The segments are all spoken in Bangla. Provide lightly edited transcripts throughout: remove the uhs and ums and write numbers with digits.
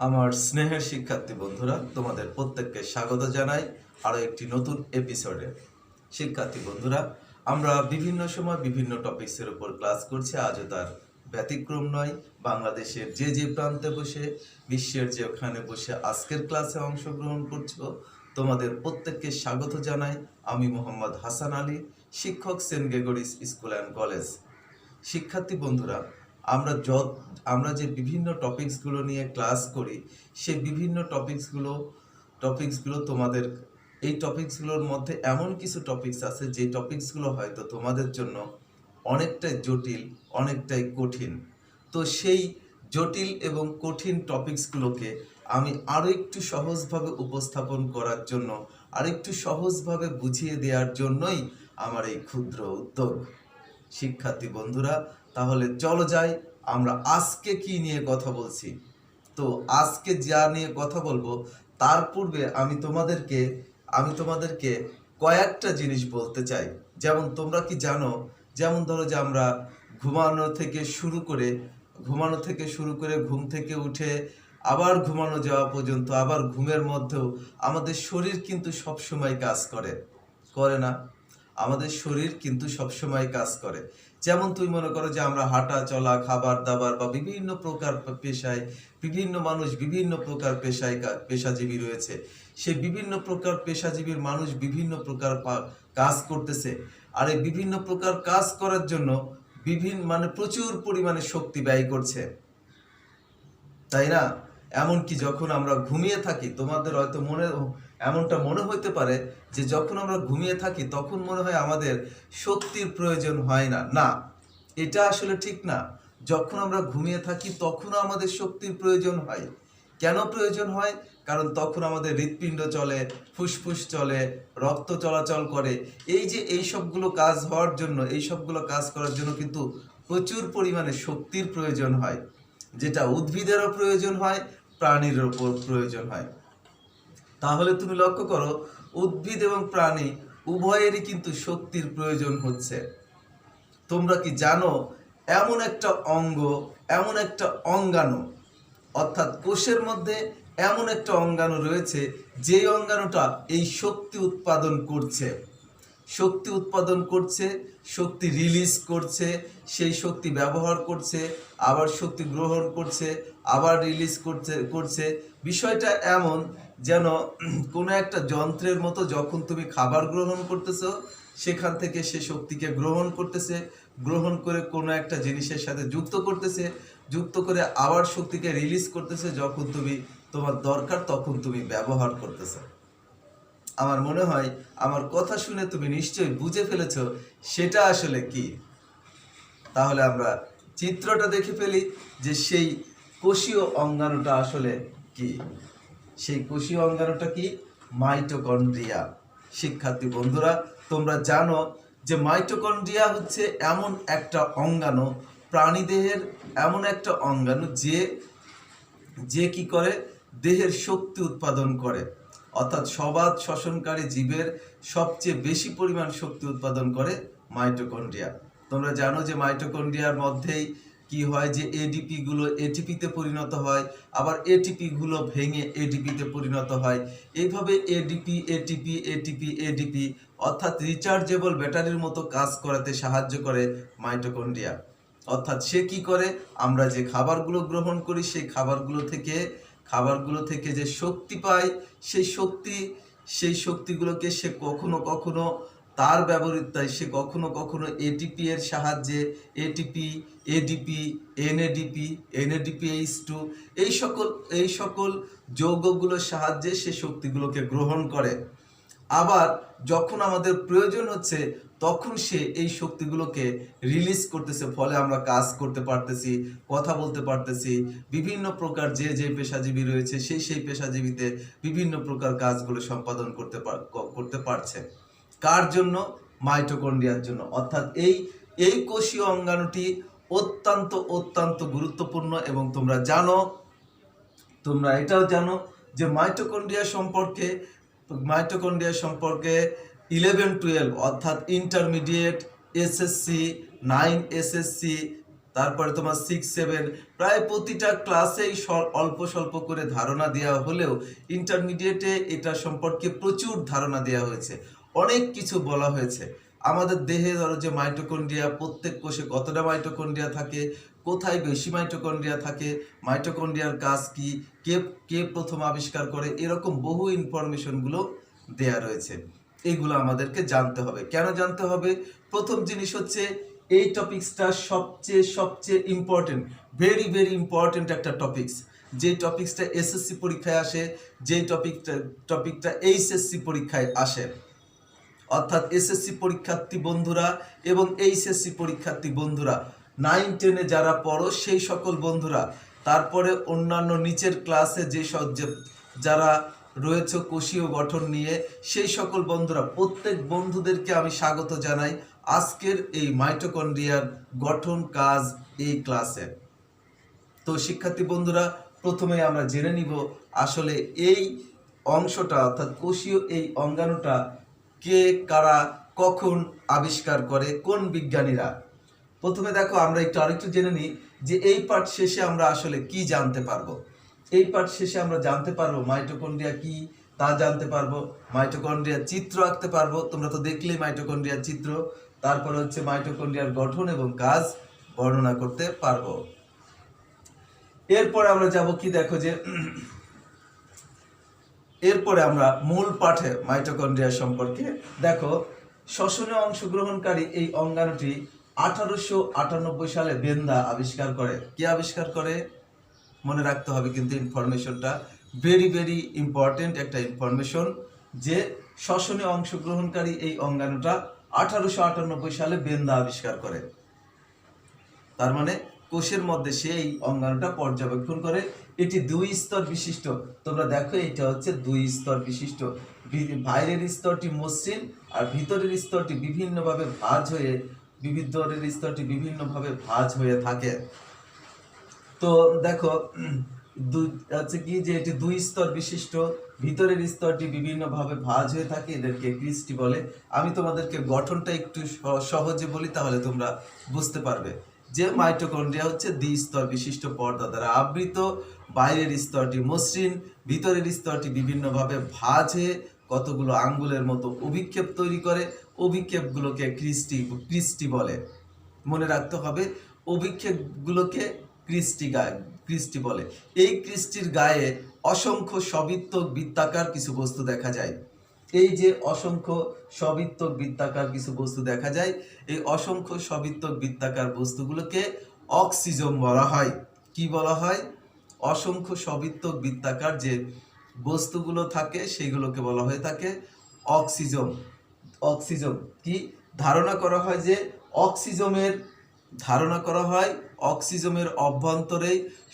আমার স্নেহের শিক্ষার্থী বন্ধুরা, তোমাদের প্রত্যেককে স্বাগত জানাই আরও একটি নতুন এপিসোডে। শিক্ষার্থী বন্ধুরা, আমরা বিভিন্ন সময় বিভিন্ন টপিকসের উপর ক্লাস করছি। আজও তার ব্যতিক্রম নয়। বাংলাদেশের যে প্রান্তে বসে, বিশ্বের যে ওখানে বসে আজকের ক্লাসে অংশগ্রহণ করছো, তোমাদের প্রত্যেককে স্বাগত জানাই। আমি মোহাম্মদ হাসান আলী, শিক্ষক Saint Gregory's School and College. শিক্ষার্থী বন্ধুরা, আমরা যে বিভিন্ন টপিকসগুলো নিয়ে ক্লাস করি, সেই বিভিন্ন টপিকসগুলো তোমাদের এই টপিকসগুলোর মধ্যে এমন কিছু টপিকস আছে যে টপিকসগুলো হয়তো তোমাদের জন্য অনেকটাই জটিল, অনেকটাই কঠিন। তো সেই জটিল এবং কঠিন টপিকসগুলোকে আমি আরও একটু সহজভাবে উপস্থাপন করার জন্য, আরেকটু সহজভাবে বুঝিয়ে দেওয়ার জন্যই আমার এই ক্ষুদ্র উদ্যোগ। শিক্ষার্থী বন্ধুরা, তাহলে চলো যাই আমরা আজকে কি নিয়ে কথা বলছি। তো আজকে যা নিয়ে কথা বলবো তার পূর্বে আমি তোমাদেরকে কয়েকটা জিনিস বলতে চাই। যেমন তোমরা কি জানো, যেমন ধরো যে আমরা ঘুমানো থেকে শুরু করে ঘুম থেকে উঠে আবার ঘুমানো যাওয়া পর্যন্ত, আবার ঘুমের মধ্যেও আমাদের শরীর কিন্তু সবসময় কাজ করে না? আমাদের শরীর কিন্তু সবসময় কাজ করে। যেমন তুমি মনে করো যে আমরা হাঁটা চলা, খাবার দাবার বা বিভিন্ন প্রকার পেশায়, বিভিন্ন মানুষ বিভিন্ন প্রকার পেশাজীবী রয়েছে। সেই বিভিন্ন প্রকার পেশাজীবীর মানুষ বিভিন্ন প্রকার কাজ করতেছে। আর এই বিভিন্ন প্রকার কাজ করার জন্য প্রচুর পরিমাণে শক্তি ব্যয় করছে, তাই না? এমনকি যখন আমরা ঘুমিয়ে থাকি, তোমাদের হয়তো এমনটা মনে হতে পারে যে যখন আমরা ঘুমিয়ে থাকি তখন মনে হয় আমাদের শক্তির প্রয়োজন হয় না। না, এটা আসলে ঠিক না। যখন আমরা ঘুমিয়ে থাকি তখনও আমাদের শক্তির প্রয়োজন হয়। কেন প্রয়োজন হয়? কারণ তখন আমাদের হৃৎপিণ্ড চলে, ফুসফুস চলে, রক্ত চলাচল করে। এই সবগুলো কাজ করার জন্য কিন্তু প্রচুর পরিমাণে শক্তির প্রয়োজন হয়, যেটা উদ্ভিদেরও প্রয়োজন হয়, প্রাণীরও প্রয়োজন হয়। তাহলে তুমি লক্ষ্য করো, উদ্ভিদ এবং প্রাণী উভয়েরই কিন্তু শক্তির প্রয়োজন হচ্ছে। তোমরা কি জানো, এমন একটা অঙ্গাণু, অর্থাৎ কোষের মধ্যে এমন একটা অঙ্গাণু রয়েছে যে অঙ্গাণুটা এই শক্তি উৎপাদন করছে, শক্তি রিলিজ করছে, সেই শক্তি ব্যবহার করছে, আবার শক্তি গ্রহণ করছে, আবার রিলিজ করছে। বিষয়টা এমন যেন কোনো একটা যন্ত্রের মতো। যখন তুমি খাবার গ্রহণ করতেছো, সেখান থেকে সে শক্তিকে গ্রহণ করতেছে, গ্রহণ করে কোনো একটা জিনিসের সাথে যুক্ত করে আবার শক্তিকে রিলিজ করতেছে। যখন তোমার দরকার তখন তুমি ব্যবহার করতেছো। আমার মনে হয় আমার কথা শুনে তুমি নিশ্চয়ই বুঝে ফেলেছ সেটা আসলে কি। তাহলে আমরা চিত্রটা দেখে ফেলি যে সেই কোষীয় অঙ্গাণুটা আসলে কি। সেই কোষীয় অঙ্গাণুটা কি? মাইটোকন্ড্রিয়া। শিক্ষার্থী বন্ধুরা, তোমরা জানো যে মাইটোকন্ড্রিয়া হচ্ছে এমন একটা অঙ্গাণু, প্রাণীদেহের এমন একটা অঙ্গাণু যে কি করে? দেহের শক্তি উৎপাদন করে। অর্থাৎ সবাত শ্বসনকারী জীবের সবচেয়ে বেশি পরিমাণ শক্তি উৎপাদন করে মাইটোকন্ড্রিয়া। তোমরা জানো যে মাইটোকন্ড্রিয়ার মধ্যেই কি হয়, যে এডিপি গুলো এটিপিতে পরিণত হয়, আবার এটিপি গুলো ভেঙে এডিপিতে পরিণত হয়। এইভাবে এডিপি অর্থাৎ রিচার্জেবল ব্যাটারির মতো কাজ করাতে সাহায্য করে মাইটোকন্ড্রিয়া। অর্থাৎ সে কি করে? আমরা যে খাবারগুলো গ্রহণ করি, সেই খাবারগুলো থেকে যে শক্তি পাই, সেই শক্তিগুলোকে সে কখনো কখনো সে কখনো কখনো এটিপি এর সাহায্যে, এডিপি, NADPH2 এই সকল যৌগগুলোর সাহায্যে সে শক্তিগুলোকে গ্রহণ করে। আবার যখন আমাদের প্রয়োজন হচ্ছে তখন সে এই শক্তিগুলোকে রিলিজ করতেছে, ফলে আমরা কাজ করতে পারতেছি, কথা বলতে পারতেছি। বিভিন্ন প্রকার যে পেশাজীবী রয়েছে সেই পেশাজীবীতে বিভিন্ন প্রকার কাজগুলো সম্পাদন করতে পারছে। কার জন্য? মাইটোকন্ড্রিয়ার জন্য। অর্থাৎ এই কোষীয় অঙ্গাণুটি অত্যন্ত গুরুত্বপূর্ণ। এবং তোমরা এটাও জানো যে মাইটোকন্ড্রিয়া সম্পর্কে 11-12 অর্থাৎ ইন্টারমিডিয়েট, SSC, 9 SSC, তারপরে তোমার 6-7 প্রায় প্রতিটা ক্লাসেই অল্প স্বল্প করে ধারণা দেওয়া হলেও ইন্টারমিডিয়েটে এটা সম্পর্কে প্রচুর ধারণা দেওয়া হয়েছে, অনেক কিছু বলা হয়েছে। আমাদের দেহে ধরো যে মাইটোকন্ড্রিয়া, প্রত্যেক কোষে কতটা মাইটোকন্ড্রিয়া থাকে, কোথায় বেশি মাইটোকন্ড্রিয়া থাকে, মাইটোকন্ড্রিয়ার কাজ কি, কে কে প্রথম আবিষ্কার করে, এরকম বহু ইনফরমেশনগুলো দেয়া রয়েছে। এগুলো আমাদেরকে জানতে হবে। কেন জানতে হবে? প্রথম জিনিস হচ্ছে এই টপিকসটা সবচেয়ে ইম্পর্টেন্ট, ভেরি ভেরি ইম্পর্টেন্ট একটা টপিকস। যে টপিকসটা এসএসসি পরীক্ষায় আসে, যেই টপিকটা এইচএসসি পরীক্ষায় আসে। অর্থাৎ এসএসসি পরীক্ষার্থী বন্ধুরা এবং এইচএসসি পরীক্ষার্থী বন্ধুরা 9-10-এ যারা পড়ো সেই সকল বন্ধুরা, তারপরে অন্যান্য নিচের ক্লাসে যারা রয়েছে কোষীয় গঠন নিয়ে সেই সকল বন্ধুরা, প্রত্যেক বন্ধুদেরকে আমি স্বাগত জানাই আজকের এই মাইটোকন্ড্রিয়ার গঠন কাজ এই ক্লাসে। তো শিক্ষার্থী বন্ধুরা, প্রথমে আমরা জেনে নিব আসলে এই অংশটা অর্থাৎ কোষীয় এই অঙ্গাণুটা কে, কারা, কখন আবিষ্কার করে, কোন বিজ্ঞানীরা। প্রথমে দেখো আমরা আরেকটু জেনে নিই যে এই পাঠ শেষে আমরা আসলে কি জানতে পারবো। এই পাঠ শেষে আমরা জানতে পারবো মাইটোকন্ড্রিয়া কি তা জানতে পারবো, মাইটোকন্ড্রিয়ার চিত্র আঁকতে পারবো, তোমরা তো দেখলেই মাইটোকন্ড্রিয়ার চিত্র। তারপর হচ্ছে মাইটোকন্ড্রিয়ার গঠন এবং কাজ বর্ণনা করতে পারবো। এরপরে আমরা যাব কি, দেখো যে এরপরে আমরা মূল পাঠে মাইটোকন্ড্রিয়া সম্পর্কে দেখো। শ্বসনে অংশগ্রহণকারী এই অঙ্গাণুটি 1898 সালে বেন্দা আবিষ্কার করে। কে আবিষ্কার করে? মনে রাখতে হবে কিন্তু ইনফরমেশনটা ভেরি ভেরি ইম্পর্টেন্ট একটা ইনফরমেশন, যে শ্বসনে অংশগ্রহণকারী এই অঙ্গাণুটা 1898 সালে বেন্দা আবিষ্কার করে। তার মানে কোষের মধ্যে সেই অঙ্গাণুটা পর্যবেক্ষণ করে। এটি 2 স্তর বিশিষ্ট। তোমরা দেখো এটা হচ্ছে 2 স্তর বিশিষ্ট। বাইরের স্তরটি মসৃণ আর ভিতরের স্তরটি বিভিন্নভাবে ভাঁজ হয়ে থাকে। তো দেখো হচ্ছে কি যে এটি 2 স্তর বিশিষ্ট, ভিতরের স্তরটি বিভিন্নভাবে ভাঁজ হয়ে থাকে, এদেরকে ক্রিস্টি বলে। আমি তোমাদেরকে গঠনটা একটু সহজে বলি, তাহলে তোমরা বুঝতে পারবে যে মাইটোকন্ড্রিয়া হচ্ছে দ্বিস্তর বিশিষ্ট পর্দা দ্বারা আবৃত, বাইরের স্তরটি মসৃণ, ভিতরের স্তরটি বিভিন্নভাবে ভাঁজ হয়ে কতগুলো আঙ্গুলের মতো অভিক্ষেপ তৈরি করে। অভিক্ষেপগুলোকে ক্রিস্টি বলে। মনে রাখতে হবে অভিক্ষেপগুলোকে ক্রিস্টি বলে। এই ক্রিস্টির গায়ে অসংখ্য সবৃত্তক বৃত্তাকার কিছু বস্তু দেখা যায়। এই যে অসংখ্য সবৃত্তক বৃত্তাকার কিছু বস্তু দেখা যায়, এই অসংখ্য সবৃত্তক বৃত্তাকার বস্তুগুলোকে অক্সিজম বলা হয়। কি বলা হয়? অসংখ্য সবৃত্তক বৃত্তাকার যে বস্তুগুলো থাকে সেগুলোকে বলা হয়ে থাকে অক্সিজম। কি ধারণা করা হয় যে অক্সিজমের অভ্যন্তরে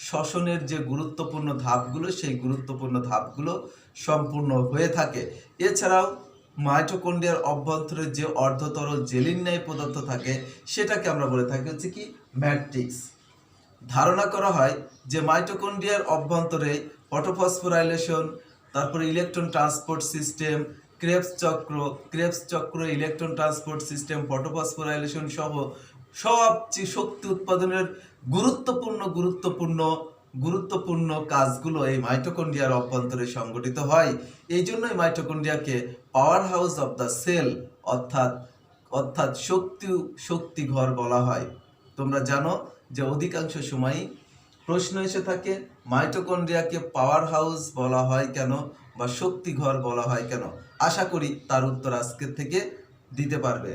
শ্বসনের যে গুরুত্বপূর্ণ ধাপগুলো, সেই গুরুত্বপূর্ণ ধাপগুলো সম্পূর্ণ হয়ে থাকে। এছাড়াও মাইটোকন্ড্রিয়ার অভ্যন্তরে যে অর্ধতরল জেলিন ন্যায় পদার্থ থাকে সেটাকে আমরা বলে থাকি হচ্ছে কি ম্যাট্রিক্স। ধারণা করা হয় যে মাইটোকন্ড্রিয়ার অভ্যন্তরে ফটোফসফোরাইলেশন, তারপরে ইলেকট্রন ট্রান্সপোর্ট সিস্টেম, ক্রেবস চক্র, ইলেকট্রন ট্রান্সপোর্ট সিস্টেম, ফটোফসফোরাইলেশন সহ সবচেয়ে শক্তি উৎপাদনের গুরুত্বপূর্ণ কাজগুলো এই মাইটোকন্ড্রিয়ার অভ্যন্তরে সংগঠিত হয়। এই জন্যই মাইটোকন্ড্রিয়াকে power house of the cell অর্থাৎ শক্তি ঘর বলা হয়। তোমরা জানো যে অধিকাংশ সময়ই প্রশ্ন এসে থাকে মাইটোকন্ড্রিয়াকে পাওয়ার হাউস বলা হয় কেন বা শক্তি ঘর বলা হয় কেন। আশা করি তার উত্তর আজকের থেকে দিতে পারবে।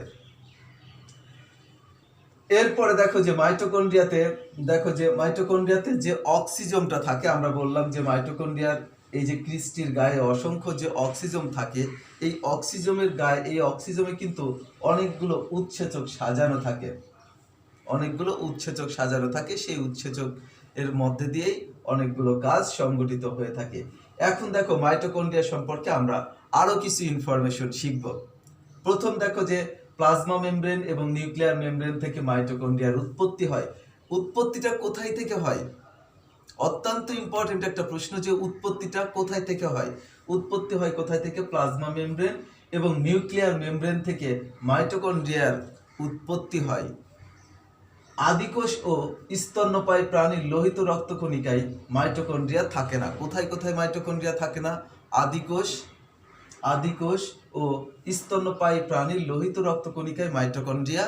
এরপরে দেখো যে মাইটোকন্ড্রিয়াতে যে অক্সিজমটা থাকে, আমরা বললাম যে মাইটোকন্ড্রিয়ার এই যে ক্রিস্টির গায়ে অসংখ্য যে অক্সিজম থাকে, এই অক্সিজমে কিন্তু অনেকগুলো উৎসেচক সাজানো থাকে। সেই উৎসেচক এর মধ্যে দিয়েই অনেকগুলো কাজ সংগঠিত হয়ে থাকে। এখন দেখো মাইটোকন্ড্রিয়া সম্পর্কে আমরা আরো কিছু ইনফরমেশন শিখব। প্রথম দেখো যে প্লাজমা মেমব্রেন এবং নিউক্লিয়ার মেমব্রেন থেকে মাইটোকন্ড্রিয়ার উৎপত্তি হয়। উৎপত্তিটা কোথায় থেকে হয়? অত্যন্ত ইম্পর্টেন্ট একটা প্রশ্ন, যে উৎপত্তিটা কোথায় থেকে হয়। উৎপত্তি হয় কোথায় থেকে? প্লাজমা মেমব্রেন এবং নিউক্লিয়ার মেমব্রেন থেকে মাইটোকন্ড্রিয়ার উৎপত্তি হয়। আদিকোষ ও স্তন্যপায়ী প্রাণীর লোহিত রক্তকণিকায় মাইটোকন্ড্রিয়া থাকে না। কোথায় কোথায় মাইটোকন্ড্রিয়া থাকে না? আদিকোষ ও স্তন্যপায়ী প্রাণীর লোহিত রক্তকণিকায় মাইটোকন্ড্রিয়া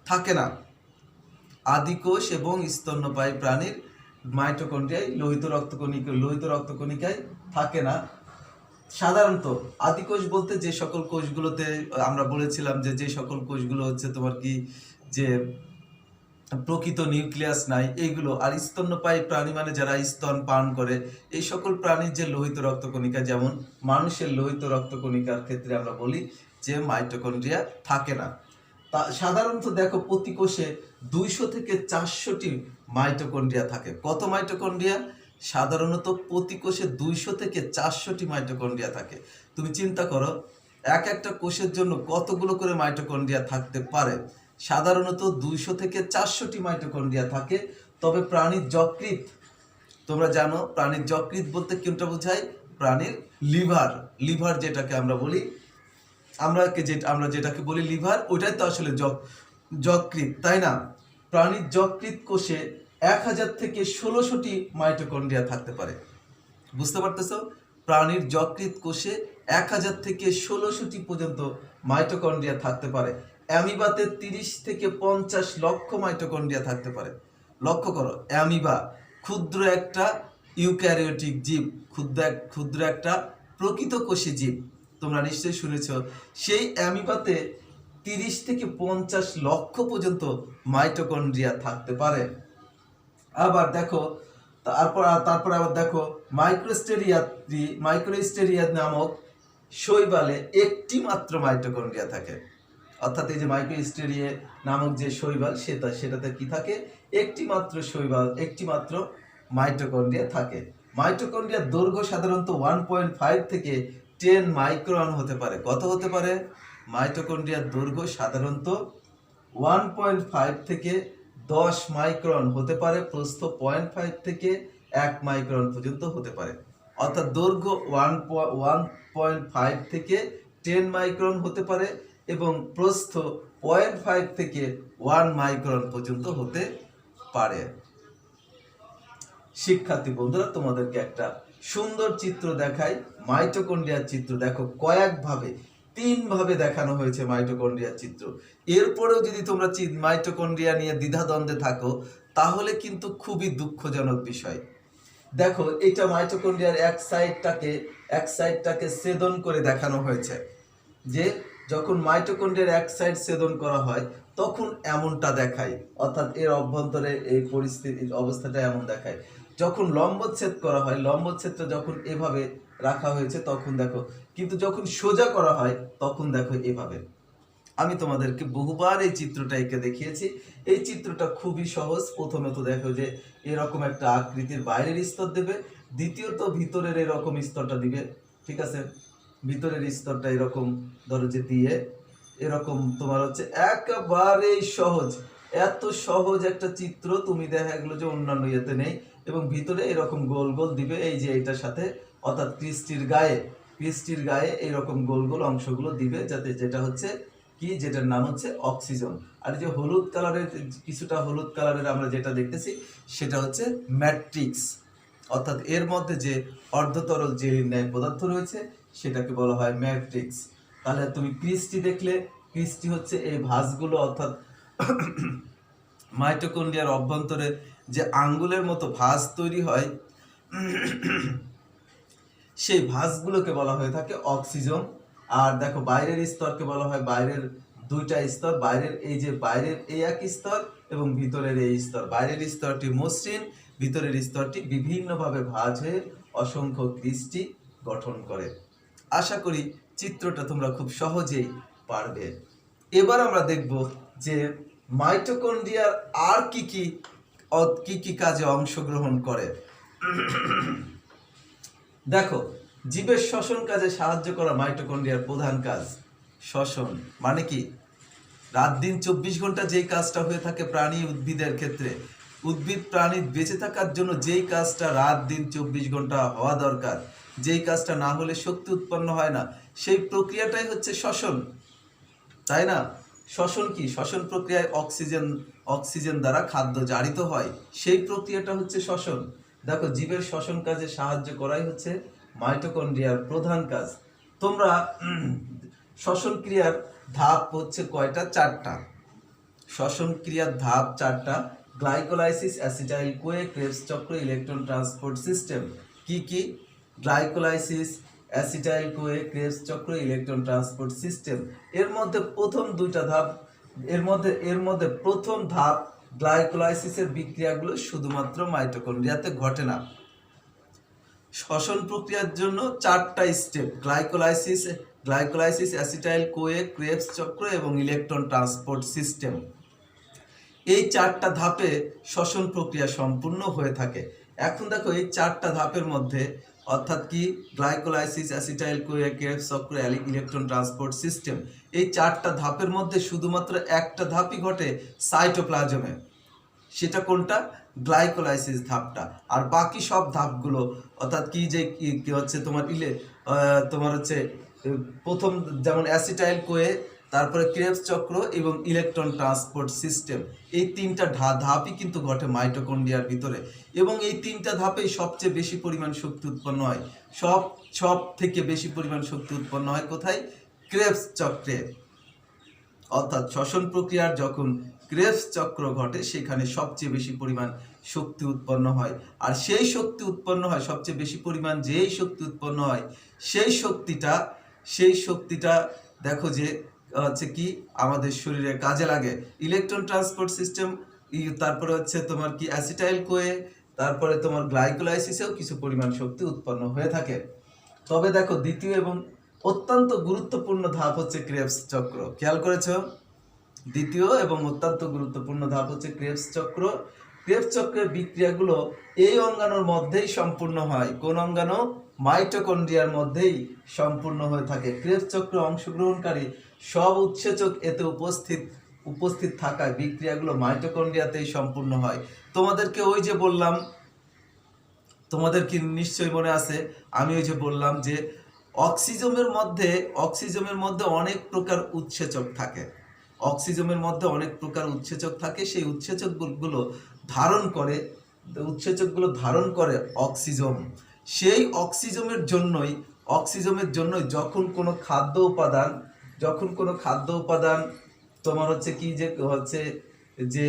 থাকে না। আদিকোষ এবং স্তন্যপায়ী প্রাণীর মাইটোকন্ড্রিয়ায় লোহিত রক্তকণিকায় থাকে না। সাধারণত আদিকোষ বলতে যে সকল কোষগুলোতে আমরা বলেছিলাম যে সকল কোষগুলো হচ্ছে তোমার কি যে প্রকৃত নিউক্লিয়াস নাই এইগুলো, আর স্তন্যপায়ী প্রাণী মানে যারা স্তন পান করে, এই সকল প্রাণীর যে লোহিত রক্তকণিকা, যেমন মানুষের লোহিত রক্তকণিকার ক্ষেত্রে আমরা বলি যে মাইটোকন্ড্রিয়া থাকে না। তা সাধারণত দেখো প্রতি কোষে 200 থেকে 400টি মাইটোকন্ড্রিয়া থাকে। কত মাইটোকন্ড্রিয়া? সাধারণত প্রতি কোষে 200 থেকে 400টি মাইটোকন্ড্রিয়া থাকে। তুমি চিন্তা করো একটা কোষের জন্য কতগুলো করে মাইটোকন্ড্রিয়া থাকতে পারে। সাধারণত 200 থেকে 400টি মাইটোকন্ড্রিয়া থাকে। তবে প্রাণীর যকৃৎ, তোমরা জানো প্রাণীর যকৃৎ বলতে কোনটা বোঝায়? প্রাণীর লিভার যেটাকে আমরা বলি, আমরা যেটাকে বলি লিভার, ওইটাই তো আসলে যকৃৎ, তাই না? প্রাণীর যকৃৎ কোষে 1000 থেকে 1600টি মাইটোকন্ড্রিয়া থাকতে পারে। বুঝতে পারতেছো? প্রাণীর যকৃৎ কোষে 1000 থেকে 1600টি পর্যন্ত মাইটোকন্ড্রিয়া থাকতে পারে। অ্যামিবাতে 30 থেকে 50 লক্ষ মাইটোকন্ড্রিয়া থাকতে পারে। লক্ষ্য করো, অ্যামিবা ক্ষুদ্র একটা ইউক্যারিওটিক জীব, ক্ষুদ্র একটা প্রকৃত কোষী জীব, তোমরা নিশ্চয়ই শুনেছ। সেই অ্যামিবাতে 30 থেকে 50 লক্ষ পর্যন্ত মাইটোকন্ড্রিয়া থাকতে পারে। আবার দেখো তারপর আবার দেখো মাইক্রোস্টেরিয়া নামক শৈবালে একটি মাত্র মাইটোকন্ড্রিয়া থাকে। অর্থাৎ এই যে মাইক্রোস্টেরিয়া নামক যে শৈবাল, সেটাতে কি থাকে? একটি মাত্র মাইটোকন্ড্রিয়া থাকে। মাইটোকন্ড্রিয়ার দৈর্ঘ্য সাধারণত 1.5 থেকে 10 মাইক্রন হতে পারে। কত হতে পারে? মাইটোকন্ড্রিয়ার দৈর্ঘ্য সাধারণত 1.5 থেকে 10 মাইক্রন হতে পারে। প্রস্থ 0.5 থেকে 1 মাইক্রন পর্যন্ত হতে পারে। অর্থাৎ দৈর্ঘ্য 1.5 থেকে 10 মাইক্রন হতে পারে এবং প্রস্থ 0.5 থেকে 1 মাইক্রন পর্যন্ত হতে পারে। শিক্ষার্থী বন্ধুরা, তোমাদেরকে একটা সুন্দর চিত্র দেখাই, মাইটোকন্ড্রিয়ার চিত্র। দেখো কয়েকভাবে, 3 ভাবে দেখানো হয়েছে মাইটোকন্ড্রিয়ার চিত্র। এরপরেও যদি তোমরা মাইটোকন্ড্রিয়া নিয়ে দ্বিধাদ্বন্দ্বে থাকো, তাহলে কিন্তু খুবই দুঃখজনক বিষয়। দেখো এটা মাইটোকন্ড্রিয়ার এক সাইডটাকে ছেদন করে দেখানো হয়েছে, যে যখন মাইটোকন্ড্রিয়ার এক সাইড ছেদন করা হয় তখন এমনটা দেখায়, অর্থাৎ এর অভ্যন্তরে এই পরিস্থিতির অবস্থাটা এমন দেখায়। যখন লম্বচ্ছেদ করা হয়, লম্বচ্ছেদটা যখন এভাবে রাখা হয়েছে তখন দেখো, কিন্তু যখন সোজা করা হয় তখন দেখো এভাবে। আমি তোমাদেরকে বহুবার এই চিত্রটা এঁকে দেখিয়েছি। এই চিত্রটা খুবই সহজ। প্রথমে তো দেখো যে এরকম একটা আকৃতির বাইরের স্তর দেবে, দ্বিতীয়ত ভিতরের এরকম স্তরটা দিবে, ঠিক আছে? ভিতরের স্তরটা এরকম ধরো যে দিয়ে এরকম তোমার হচ্ছে একেবারেই সহজ, এত সহজ একটা চিত্র তুমি দেখা গেলো যে অন্যান্য ইয়েতে নেই। এবং ভিতরে এরকম গোল গোল দিবে, এই যে এইটার সাথে, অর্থাৎ ক্রিস্টির গায়ে এইরকম গোল গোল অংশগুলো দিবে, যাতে যেটা হচ্ছে কি, যেটার নাম হচ্ছে অক্সিজেন। আর যে হলুদ কালারের, কিছুটা হলুদ কালারের আমরা যেটা দেখতেছি সেটা হচ্ছে ম্যাট্রিক্স, অর্থাৎ এর মধ্যে যে অর্ধতরল জেলির ন্যায় পদার্থ রয়েছে সেটাকে বলা হয় ম্যাট্রিক্স। তাহলে তুমি ক্রিস্টি দেখলে, ক্রিস্টি হচ্ছে এই ভাঁজগুলো, অর্থাৎ মাইটোকন্ড্রিয়ার অভ্যন্তরে যে আঙ্গুলের মতো ভাঁজ তৈরি হয়, সেই ভাঁজগুলোকে বলা হয়ে থাকে অক্সিজেন। আর দেখো বাইরের স্তরকে বলা হয়, বাইরের 2টা স্তর, বাইরের এই এক স্তর এবং ভিতরের এই স্তর। বাইরের স্তরটি মসৃণ, ভিতরের স্তরটি বিভিন্নভাবে ভাঁজ হয়ে অসংখ্য ক্রিস্টি গঠন করে। আশা করি চিত্রটা তোমরা খুব সহজেই পারবে। এবার আমরা দেখব যে মাইটোকন্ড্রিয়ার আর কি কি কাজে অংশগ্রহণ করে। দেখো, জীবের শ্বসন কাজে সাহায্য করা মাইটোকন্ড্রিয়ার প্রধান কাজ শ্বসন। মানে কি, রাত দিন 24 ঘন্টা যেই কাজটা হয়ে থাকে প্রাণী উদ্ভিদের ক্ষেত্রে, উদ্ভিদ প্রাণী বেঁচে থাকার জন্য যেই কাজটা রাত দিন 24 ঘন্টা হওয়া দরকার, যেই কাজটা না হলে শক্তি উৎপন্ন হয় না, সেই প্রক্রিয়াটাই হচ্ছে শ্বসন, তাই না? শ্বসন কি? শ্বসন প্রক্রিয়ায় অক্সিজেন দ্বারা খাদ্য জারিত হয়, সেই প্রক্রিয়াটা হচ্ছে শ্বসন। দেখো, জীবের শ্বসন কাজে সাহায্য করাই হচ্ছে মাইটোকন্ড্রিয়ার প্রধান কাজ। তোমরা শ্বসন ক্রিয়ার ধাপ হচ্ছে কয়টা? 4টা। শ্বসন ক্রিয়ার ধাপ 4টা। গ্লাইকোলাইসিস, অ্যাসিটাইল কোয়ে, ক্রেবস চক্র, ইলেকট্রন ট্রান্সপোর্ট সিস্টেম। কি কি? গ্লাইকোলাইসিস, অ্যাসিটাইল কোয়ে, ক্রেবস চক্র, ইলেকট্রন ট্রান্সপোর্ট সিস্টেম। এর মধ্যে প্রথম 2টা ধাপ, এর মধ্যে প্রথম ধাপ গ্লাইকোলাইসিসের বিক্রিয়াগুলো শুধুমাত্র মাইটোকন্ড্রিয়াতে ঘটে না। শ্বসন প্রক্রিয়ার জন্য 4টা step: glycolysis, acetyl CoA, Krebs চক্র এবং ইলেকট্রন ট্রান্সপোর্ট সিস্টেম। এই 4টা ধাপে শ্বসন প্রক্রিয়া সম্পূর্ণ হয়ে থাকে। এখন দেখো, এই 4টা ধাপের মধ্যে, অর্থাৎ কি, গ্লাইকোলাইসিস, অ্যাসিটাইল কোয়ে, ক্রেবস চক্র, ইলেকট্রন ট্রান্সপোর্ট সিস্টেম, এই 4টা ধাপের মধ্যে শুধুমাত্র একটা ধাপই ঘটে সাইটোপ্লাজমে। সেটা কোনটা? গ্লাইকোলাইসিস ধাপটা। আর বাকি সব ধাপগুলো, অর্থাৎ কি যে কি হচ্ছে তোমার হচ্ছে প্রথম যেমন অ্যাসিটাইল কোয়ে, তারপরে ক্রেবস চক্র এবং ইলেকট্রন ট্রান্সপোর্ট সিস্টেম, এই 3টা ধাপই কিন্তু ঘটে মাইটোকন্ড্রিয়ার ভিতরে। এবং এই 3টা ধাপেই সবচেয়ে বেশি পরিমাণ শক্তি উৎপন্ন হয়। সব থেকে বেশি পরিমাণ শক্তি উৎপন্ন হয় কোথায়? ক্রেবস চক্রে। অর্থাৎ শ্বসন প্রক্রিয়ার যখন ক্রেবস চক্র ঘটে, সেখানে সবচেয়ে বেশি পরিমাণ শক্তি উৎপন্ন হয়। আর সেই শক্তি উৎপন্ন হয়, সবচেয়ে বেশি পরিমাণ যেই শক্তি উৎপন্ন হয়, সেই শক্তিটা দেখো যে হচ্ছে কি, আমাদের শরীরে কাজে লাগে। ইলেকট্রন ট্রান্সপোর্ট সিস্টেম, তারপরে হচ্ছে তোমার কি অ্যাসিটাইল কোয়ে, তারপরে তোমার গ্লাইকোলাইসিসেও কিছু পরিমাণ শক্তি উৎপন্ন হয়ে থাকে। তবে দেখো, দ্বিতীয় এবং অত্যন্ত গুরুত্বপূর্ণ ধাপ হচ্ছে ক্রেবস চক্র। খেয়াল করেছো? দ্বিতীয় এবং অত্যন্ত গুরুত্বপূর্ণ ধাপ হচ্ছে ক্রেবস চক্র। ক্রেবস চক্রের বিক্রিয়াগুলো এই অঙ্গাণুর মধ্যেই সম্পূর্ণ হয়। কোন অঙ্গাণু? মাইটোকন্ড্রিয়ার মধ্যেই সম্পূর্ণ হয়ে থাকে। ক্রেবস চক্রে অংশগ্রহণকারী সব উৎসেচক এতে উপস্থিত থাকায় বিক্রিয়াগুলো মাইটোকন্ড্রিয়াতেই সম্পূর্ণ হয়। তোমাদেরকে ওই যে বললাম, তোমাদের কি নিশ্চয়ই মনে আছে, আমি ওই যে বললাম যে অক্সিজমের মধ্যে অনেক প্রকার উৎসেচক থাকে। সেই উৎসেচকগুলো ধারণ করে অক্সিজেন। সেই অক্সিজমের জন্যই যখন কোনো খাদ্য উপাদান তোমার হচ্ছে কি যে হচ্ছে যে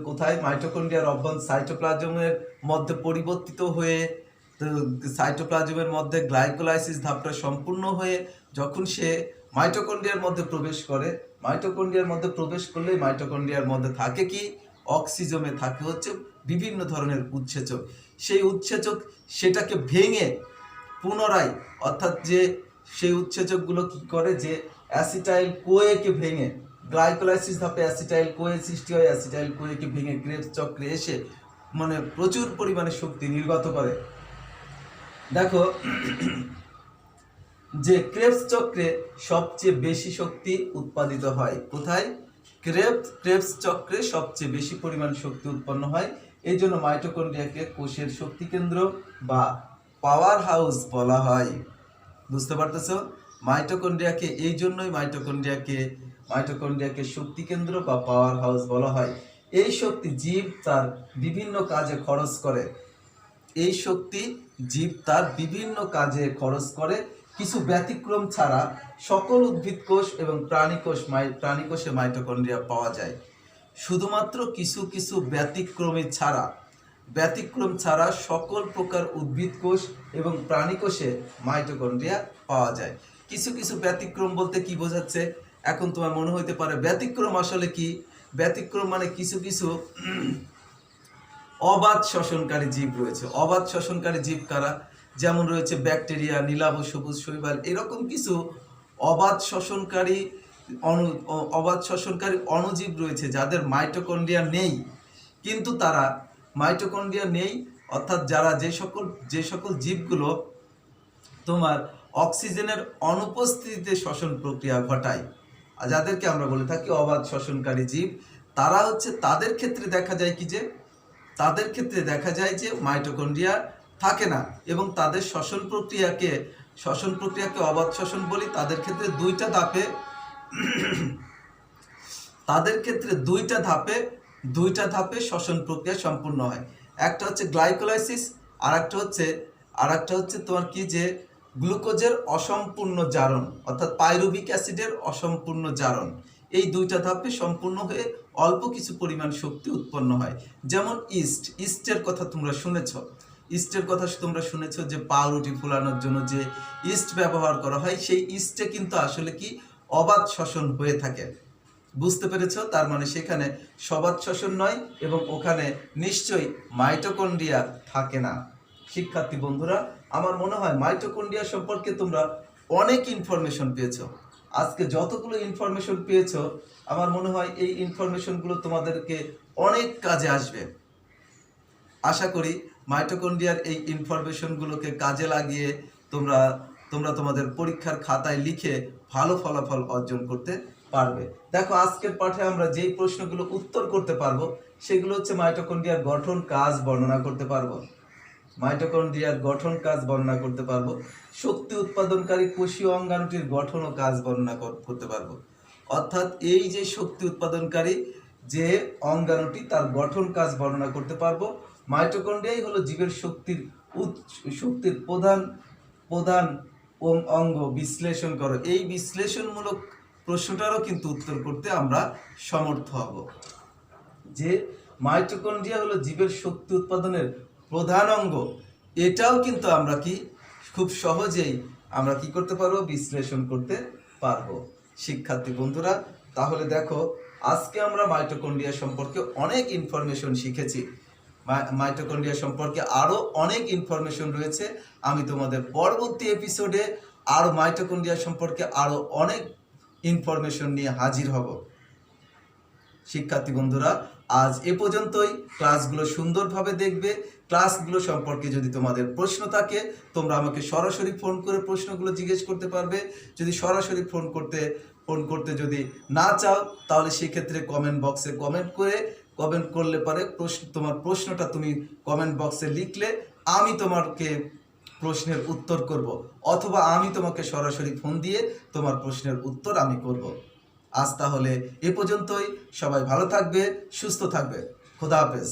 কোথায়? মাইটোকন্ড্রিয়ার সাইটোপ্লাজমের মধ্যে পরিবর্তিত হয়ে, সাইটোপ্লাজমের মধ্যে গ্লাইকোলাইসিস ধাপটা সম্পূর্ণ হয়ে যখন সে মাইটোকন্ড্রিয়ার মধ্যে প্রবেশ করলে মাইটোকন্ড্রিয়ার মধ্যে থাকে কি? অক্সিজমে থাকে হচ্ছে বিভিন্ন ধরনের উৎসেচক। সেই উৎসেচক সেটাকে ভেঙে পুনরায়, অর্থাৎ যে সেই উৎসেচকগুলো কি করে, যে অ্যাসিটাইল কোয়েকে ভেঙে, গ্লাইকোলাইসিস ধাপে অ্যাসিটাইল কোয়ে সৃষ্টি হয়, অ্যাসিটাইল কোয়েকে ভেঙে ক্রেবস চক্রে এসে মানে প্রচুর পরিমাণে শক্তি নির্গত করে। দেখো যে ক্রেবস চক্রে সবচেয়ে বেশি শক্তি উৎপাদিত হয় কোথায়? ক্রেবস চক্রে সবচেয়ে বেশি পরিমাণ শক্তি উৎপন্ন হয়। এই জন্য মাইটোকন্ড্রিয়াকে কোষের শক্তি কেন্দ্র বা পাওয়ার হাউস বলা হয়। বুঝতে পারতেছো? মাইটোকন্ড্রিয়াকে শক্তি কেন্দ্র বা পাওয়ার হাউস বলা হয়। এই শক্তি জীব তার বিভিন্ন কাজে খরচ করে। কিছু ব্যতিক্রম ছাড়া সকল উদ্ভিদ কোষ এবং প্রাণী কোষে মাইটোকন্ড্রিয়া পাওয়া যায়। শুধুমাত্র কিছু ব্যতিক্রম ছাড়া সকল প্রকার উদ্ভিদ কোষ এবং প্রাণী কোষে মাইটোকন্ড্রিয়া পাওয়া যায়। কিছু ব্যতিক্রম বলতে কি বোঝাচ্ছে? এখন তোমার মনে হইতে পারে ব্যতিক্রম আসলে কি? ব্যতিক্রম মানে কিছু অবাধ শ্বসনকারী জীব রয়েছে। অবাধ শ্বসনকারী জীব কারা? যেমন রয়েছে ব্যাকটেরিয়া, নীলাভ, সবুজ শৈবাল, এরকম কিছু অবাধ শ্বসনকারী অণুজীব রয়েছে যাদের মাইটোকন্ড্রিয়া নেই। কিন্তু তারা মাইটোকন্ড্রিয়া নেই, অর্থাৎ যে সকল জীবগুলো তোমার অক্সিজেনের অনুপস্থিতিতে শ্বসন প্রক্রিয়া ঘটায়, যাদেরকে আমরা বলে থাকি অবাধ শ্বসনকারী জীব, তারা হচ্ছে তাদের ক্ষেত্রে দেখা যায় যে মাইটোকন্ড্রিয়া থাকে না এবং তাদের শ্বসন প্রক্রিয়াকে অবাধ শ্বসন বলি। তাদের ক্ষেত্রে তাদের ক্ষেত্রে দুইটা ধাপে শ্বসন প্রক্রিয়া সম্পূর্ণ হয়। একটা হচ্ছে গ্লাইকোলাইসিস, আর একটা হচ্ছে তোমার কি যে গ্লুকোজের অসম্পূর্ণ জারণ, অর্থাৎ পাইরুভিক অ্যাসিডের অসম্পূর্ণ জারণ। এই দুইটা ধাপে সম্পূর্ণ হয়ে অল্প কিছু পরিমাণ শক্তি উৎপন্ন হয়। যেমন ইস্টের কথা তোমরা শুনেছ যে পাউরুটি ফোলানোর জন্য যে ইস্ট ব্যবহার করা হয়, সেই ইস্টে কিন্তু আসলে কি অবাধ শ্বসন হয়ে থাকে। বুঝতে পেরেছ? তার মানে সেখানে সবাত শ্বসন নয় এবং ওখানে নিশ্চয়ই মাইটোকন্ড্রিয়া থাকে না। শিক্ষার্থী বন্ধুরা, আমার মনে হয় মাইটোকন্ড্রিয়া সম্পর্কে তোমরা অনেক ইনফরমেশন পেয়েছো। আজকে যতগুলো ইনফরমেশন পেয়েছো, আমার মনে হয় এই ইনফরমেশনগুলো তোমাদেরকে অনেক কাজে আসবে। আশা করি মাইটোকন্ড্রিয়ার এই ইনফরমেশনগুলোকে কাজে লাগিয়ে তোমরা তোমাদের পরীক্ষার খাতায় লিখে ভালো ফলাফল অর্জন করতে পারবে। দেখো, আজকের পাঠে আমরা যেই প্রশ্নগুলো উত্তর করতে পারবো সেগুলো হচ্ছে মাইটোকন্ড্রিয়ার গঠন কাজ বর্ণনা করতে পারবো, শক্তি উৎপাদনকারী কোষীয় অঙ্গাণুটির গঠন ও কাজ বর্ণনা করতে পারবো। অর্থাৎ এই যে শক্তি উৎপাদনকারী যে অঙ্গাণুটি, তার গঠন কাজ বর্ণনা করতে পারবো। মাইটোকন্ড্রিয়াই হলো জীবের শক্তির প্রধান অঙ্গ। বিশ্লেষণ করো। এই বিশ্লেষণমূলক প্রশ্নটারও কিন্তু উত্তর করতে আমরা সমর্থ হব যে মাইটোকন্ড্রিয়া হলো জীবের শক্তি উৎপাদনের প্রধান অঙ্গ। এটাও কিন্তু আমরা খুব সহজেই আমরা করতে পারবো, বিশ্লেষণ করতে পারবো। শিক্ষার্থী বন্ধুরা, তাহলে দেখো, আজকে আমরা মাইটোকন্ড্রিয়া সম্পর্কে অনেক ইনফরমেশন শিখেছি। মাইটোকন্ড্রিয়া সম্পর্কে আরো অনেক ইনফরমেশন রয়েছে। আমি তোমাদের পরবর্তী এপিসোডে আরো মাইটোকন্ড্রিয়া সম্পর্কে আরো অনেক ইনফরমেশন নিয়ে হাজির হব। শিক্ষার্থী বন্ধুরা, আজ এ পর্যন্তই। ক্লাসগুলো সুন্দরভাবে দেখবে। ক্লাসগুলো সম্পর্কে যদি তোমাদের প্রশ্ন থাকে, তোমরা আমাকে সরাসরি ফোন করে প্রশ্নগুলো জিজ্ঞেস করতে পারবে। যদি সরাসরি ফোন করতে যদি না চাও, তাহলে সেক্ষেত্রে কমেন্ট বক্সে কমেন্ট করলে পারে তোমার প্রশ্নটা তুমি কমেন্ট বক্সে লিখলে আমি তোমাকে প্রশ্নের উত্তর করব, অথবা আমি তোমাকে সরাসরি ফোন দিয়ে তোমার প্রশ্নের উত্তর আমি করব। আজ তাহলে এ পর্যন্তই। সবাই ভালো থাকবে, সুস্থ থাকবে। খোদা হাফেজ।